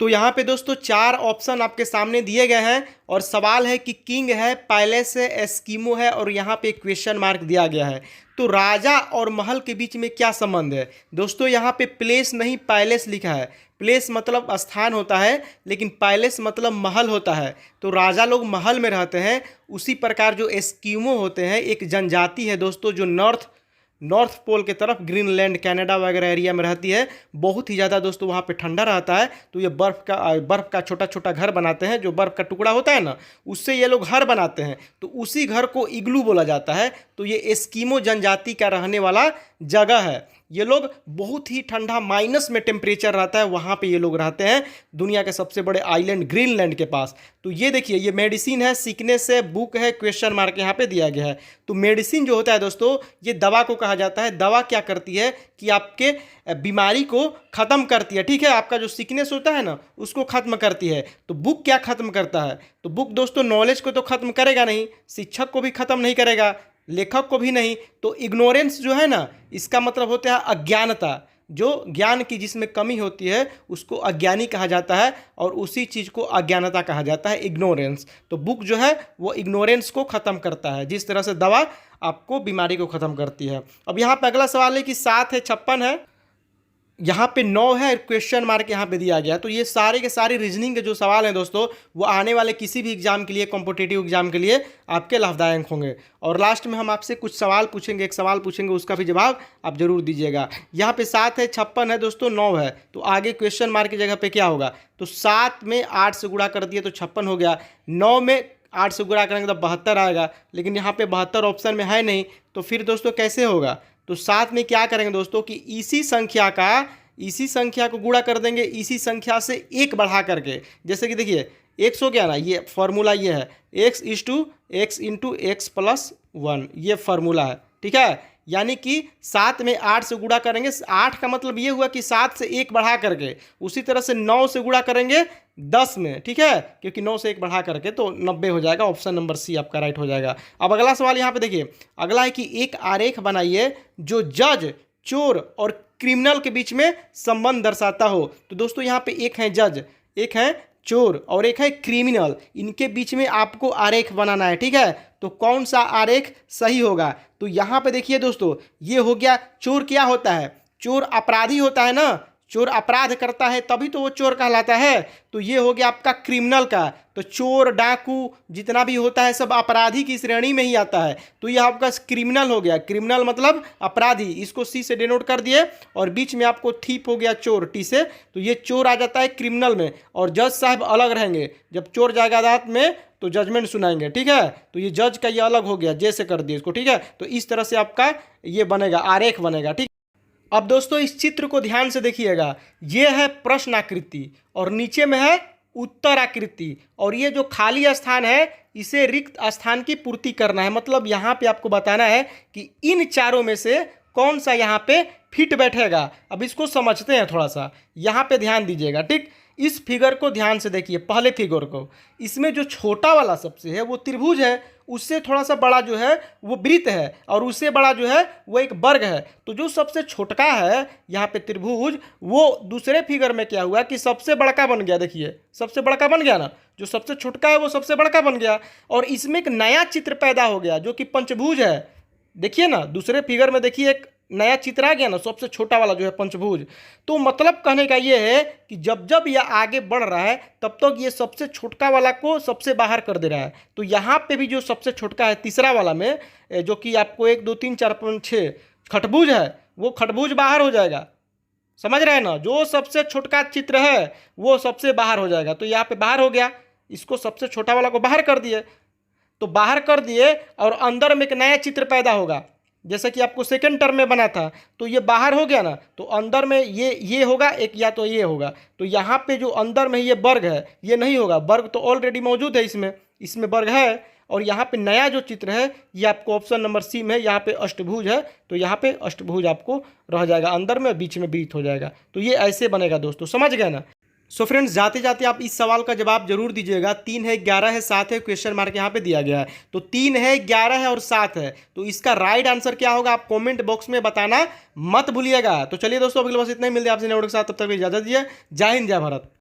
तो यहाँ पे दोस्तों 4 ऑप्शन आपके सामने दिए गए हैं और सवाल है कि किंग है, पैलेस है, एस्किमो है और यहाँ पे क्वेश्चन मार्क दिया गया है। तो राजा और महल के बीच में क्या संबंध है दोस्तों? यहाँ पे प्लेस नहीं पैलेस लिखा है। प्लेस मतलब स्थान होता है, लेकिन पैलेस मतलब महल होता है। तो राजा लोग महल में रहते हैं। उसी प्रकार जो एस्किमो होते हैं एक जनजाति है दोस्तों, जो नॉर्थ पोल के तरफ ग्रीनलैंड कनाडा वगैरह एरिया में रहती है। बहुत ही ज़्यादा दोस्तों वहाँ पे ठंडा रहता है। तो ये बर्फ़ का छोटा छोटा घर बनाते हैं, जो बर्फ़ का टुकड़ा होता है ना, उससे ये लोग घर बनाते हैं। तो उसी घर को इग्लू बोला जाता है। तो ये एस्किमो जनजाति का रहने वाला जगह है। ये लोग बहुत ही ठंडा माइनस में टेम्परेचर रहता है, वहाँ पे ये लोग रहते हैं, दुनिया के सबसे बड़े आइलैंड ग्रीनलैंड के पास। तो ये देखिए, ये मेडिसिन है, सिकनेस है, बुक है, क्वेश्चन मार्क यहाँ पे दिया गया है। तो मेडिसिन जो होता है दोस्तों, ये दवा को कहा जाता है। दवा क्या करती है कि आपके बीमारी को ख़त्म करती है, ठीक है। आपका जो सिकनेस होता है ना, उसको ख़त्म करती है। तो बुक क्या ख़त्म करता है? तो बुक दोस्तों नॉलेज को तो ख़त्म करेगा नहीं, शिक्षक को भी ख़त्म नहीं करेगा, लेखक को भी नहीं। तो इग्नोरेंस जो है ना, इसका मतलब होता है अज्ञानता। जो ज्ञान की जिसमें कमी होती है उसको अज्ञानी कहा जाता है, और उसी चीज़ को अज्ञानता कहा जाता है, इग्नोरेंस। तो बुक जो है वो इग्नोरेंस को ख़त्म करता है, जिस तरह से दवा आपको बीमारी को ख़त्म करती है। अब यहाँ पे अगला सवाल है कि 7 है, 56 है, यहाँ पे 9 है, क्वेश्चन मार्क यहाँ पे दिया गया। तो ये सारे के सारे रीजनिंग के जो सवाल हैं दोस्तों, वो आने वाले किसी भी एग्जाम के लिए, कॉम्पिटिटिव एग्जाम के लिए आपके लाभदायक होंगे। और लास्ट में हम आपसे कुछ सवाल पूछेंगे, एक सवाल पूछेंगे, उसका भी जवाब आप जरूर दीजिएगा। यहाँ पे 7 है, 56 है दोस्तों, 9 है। तो आगे क्वेश्चन मार्क की जगह पे क्या होगा? तो 7 में 8 से गुणा कर दिए तो 56 हो गया। 9 में 8 से गुणा करेंगे तो 72 आएगा, लेकिन यहाँ पे 72 ऑप्शन में है नहीं। तो फिर दोस्तों कैसे होगा? तो 7 में क्या करेंगे दोस्तों कि इसी संख्या को गुणा कर देंगे इसी संख्या से 1 बढ़ा करके। जैसे कि देखिए x हो गया ना, ये फॉर्मूला ये है, x इंटू x प्लस 1, ये फार्मूला है, ठीक है। यानी कि 7 में 8 से गुणा करेंगे, 8 का मतलब ये हुआ कि 7 से 1 बढ़ा करके। उसी तरह से 9 से गुणा करेंगे 10 में, ठीक है, क्योंकि 9 से 1 बढ़ा करके तो 90 हो जाएगा। ऑप्शन नंबर सी आपका राइट हो जाएगा। अब अगला सवाल यहाँ पे देखिए, अगला है कि एक आरेख बनाइए जो जज, चोर और क्रिमिनल के बीच में संबंध दर्शाता हो। तो दोस्तों यहाँ पे एक है जज, एक है चोर और एक है क्रिमिनल। इनके बीच में आपको आरेख बनाना है, ठीक है। तो कौन सा आरेख सही होगा? तो यहाँ पे देखिए दोस्तों, ये हो गया। चोर क्या होता है? चोर अपराधी होता है ना, चोर अपराध करता है तभी तो वो चोर कहलाता है। तो ये हो गया आपका क्रिमिनल का। तो चोर, डाकू जितना भी होता है सब अपराधी की श्रेणी में ही आता है। तो ये आपका क्रिमिनल हो गया। क्रिमिनल मतलब अपराधी, इसको सी से डिनोट कर दिए, और बीच में आपको थीप हो गया चोर, टी से। तो ये चोर आ जाता है क्रिमिनल में, और जज साहब अलग रहेंगे। जब चोर जाएगा अदालत में तो जजमेंट सुनाएंगे, ठीक है। तो ये जज का ये अलग हो गया, जैसे कर दिए इसको, ठीक है। तो इस तरह से आपका ये बनेगा, आरेख बनेगा, ठीक। अब दोस्तों इस चित्र को ध्यान से देखिएगा, ये है प्रश्न आकृति और नीचे में है उत्तर आकृति, और ये जो खाली स्थान है इसे रिक्त स्थान की पूर्ति करना है। मतलब यहाँ पे आपको बताना है कि इन चारों में से कौन सा यहाँ पे फिट बैठेगा। अब इसको समझते हैं थोड़ा सा, यहाँ पे ध्यान दीजिएगा, ठीक। इस फिगर को ध्यान से देखिए, पहले फिगर को। इसमें जो छोटा वाला सबसे है वो त्रिभुज है, उससे थोड़ा सा बड़ा जो है वो वृत्त है, और उससे बड़ा जो है वो एक वर्ग है। तो जो सबसे छोटका है यहाँ पे त्रिभुज, वो दूसरे फिगर में क्या हुआ कि सबसे बड़का बन गया। देखिए सबसे बड़का बन गया ना, जो सबसे छोटका है वो सबसे बड़का बन गया। और इसमें एक नया चित्र पैदा हो गया जो कि पंचभुज है। देखिए ना, दूसरे फिगर में देखिए एक नया चित्र आ गया ना, सबसे छोटा वाला जो है पंचभुज। तो मतलब कहने का ये है कि जब जब यह आगे बढ़ रहा है तब तक ये सबसे छोटका वाला को सबसे बाहर कर दे रहा है। तो यहाँ पे भी जो सबसे छोटका है तीसरा वाला में, जो कि आपको 1 2 3 4 5 6 खटभुज है, वो खटभुज बाहर हो जाएगा। समझ रहे हैं ना, जो सबसे छोटका चित्र है वो सबसे बाहर हो जाएगा। तो यहाँ पे बाहर हो गया, इसको सबसे छोटा वाला को बाहर कर दिए। तो बाहर कर दिए और अंदर में एक नया चित्र पैदा होगा, जैसे कि आपको सेकंड टर्म में बना था। तो ये बाहर हो गया ना, तो अंदर में ये होगा एक, या तो ये होगा। तो यहाँ पे जो अंदर में ये वर्ग है ये नहीं होगा, वर्ग तो ऑलरेडी मौजूद है इसमें वर्ग है। और यहाँ पे नया जो चित्र है ये आपको ऑप्शन नंबर सी में, यहाँ पे अष्टभुज है। तो यहाँ पे अष्टभुज आपको रह जाएगा अंदर में, बीच में वृत्त हो जाएगा। तो ये ऐसे बनेगा दोस्तों, समझ गए ना। सो फ्रेंड्स, जाते जाते आप इस सवाल का जवाब जरूर दीजिएगा। 3 है, 11 है, 7 है, क्वेश्चन मार्क यहाँ पे दिया गया है। तो 3 है, 11 है और 7 है। तो इसका राइट आंसर क्या होगा आप कमेंट बॉक्स में बताना मत भूलिएगा। तो चलिए दोस्तों, अगले बस इतना ही, मिलते हैं आपसे नए वीडियो के साथ। तब तक इजाजत दीजिए। जय हिंद, जय भारत।